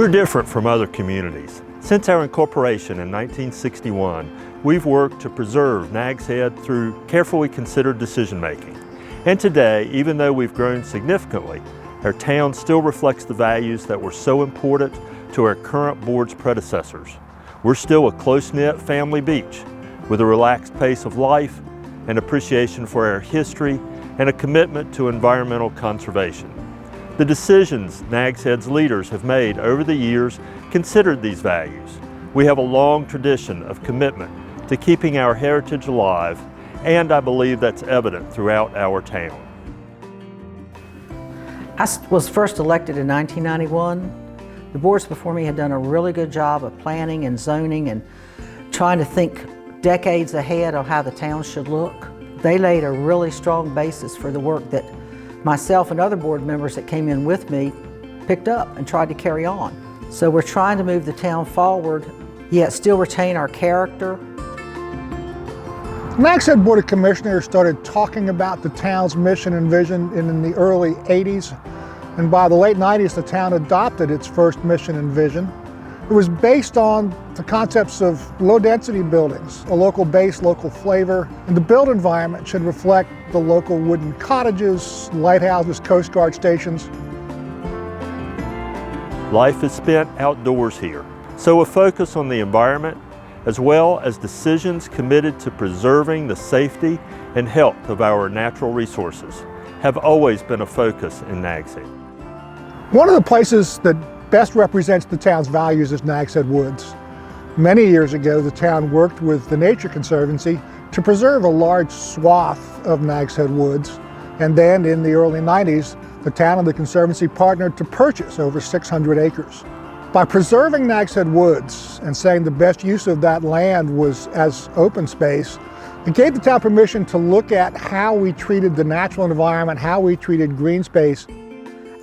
We're different from other communities. Since our incorporation in 1961, we've worked to preserve Nags Head through carefully considered decision-making. And today, even though we've grown significantly, our town still reflects the values that were so important to our current board's predecessors. We're still a close-knit family beach with a relaxed pace of life, an appreciation for our history, and a commitment to environmental conservation. The decisions Nags Head's leaders have made over the years considered these values. We have a long tradition of commitment to keeping our heritage alive, and I believe that's evident throughout our town. I was first elected in 1991. The boards before me had done a really good job of planning and zoning and trying to think decades ahead on how the town should look. They laid a really strong basis for the work that myself and other board members that came in with me picked up and tried to carry on. So we're trying to move the town forward, yet still retain our character. The Nags Head Board of Commissioners started talking about the town's mission and vision in the early 80s, and by the late 90s the town adopted its first mission and vision. It was based on the concepts of low-density buildings, a local base, local flavor, and the built environment should reflect the local wooden cottages, lighthouses, Coast Guard stations. Life is spent outdoors here, so a focus on the environment as well as decisions committed to preserving the safety and health of our natural resources have always been a focus in Nags Head. One of the places that best represents the town's values is Nags Head Woods. Many years ago, the town worked with the Nature Conservancy to preserve a large swath of Nags Head Woods, and then in the early 90s, the town and the Conservancy partnered to purchase over 600 acres. By preserving Nags Head Woods and saying the best use of that land was as open space, it gave the town permission to look at how we treated the natural environment, how we treated green space.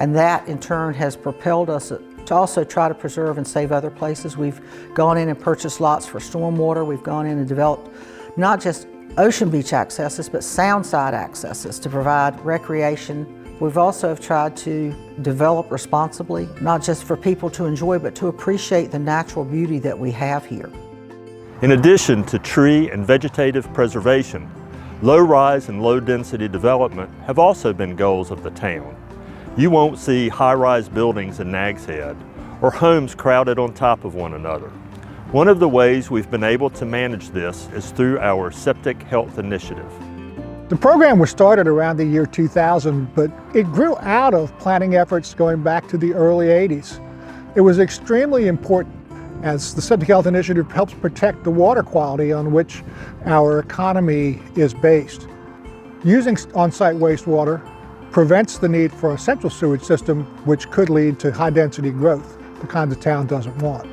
And that in turn has propelled us to also try to preserve and save other places. We've gone in and purchased lots for stormwater. We've gone in and developed not just ocean beach accesses, but soundside accesses to provide recreation. We've also tried to develop responsibly, not just for people to enjoy, but to appreciate the natural beauty that we have here. In addition to tree and vegetative preservation, low-rise and low-density development have also been goals of the town. You won't see high-rise buildings in Nags Head or homes crowded on top of one another. One of the ways we've been able to manage this is through our septic health initiative. The program was started around the year 2000, but it grew out of planning efforts going back to the early 80s. It was extremely important as the septic health initiative helps protect the water quality on which our economy is based. Using on-site wastewater prevents the need for a central sewage system, which could lead to high-density growth, the kind the town doesn't want.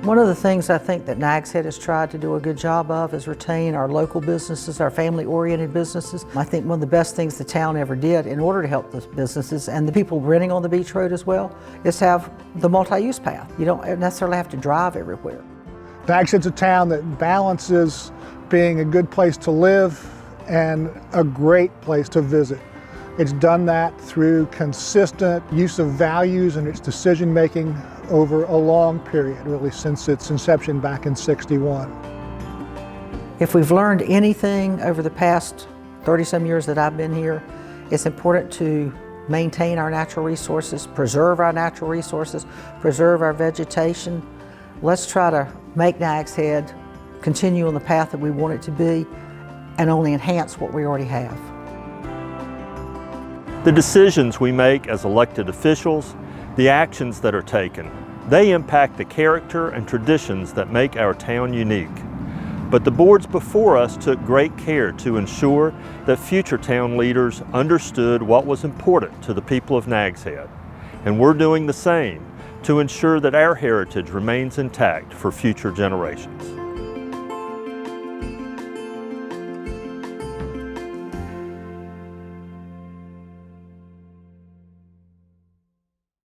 One of the things I think that Nags Head has tried to do a good job of is retain our local businesses, our family-oriented businesses. I think one of the best things the town ever did in order to help those businesses and the people renting on the beach road as well is have the multi-use path. You don't necessarily have to drive everywhere. Nags Head's a town that balances being a good place to live and a great place to visit. It's done that through consistent use of values in its decision-making over a long period, really since its inception back in '61. If we've learned anything over the past 30-some years that I've been here, it's important to maintain our natural resources, preserve our natural resources, preserve our vegetation. Let's try to make Nags Head continue on the path that we want it to be and only enhance what we already have. The decisions we make as elected officials, the actions that are taken, they impact the character and traditions that make our town unique. But the boards before us took great care to ensure that future town leaders understood what was important to the people of Nags Head. And we're doing the same to ensure that our heritage remains intact for future generations.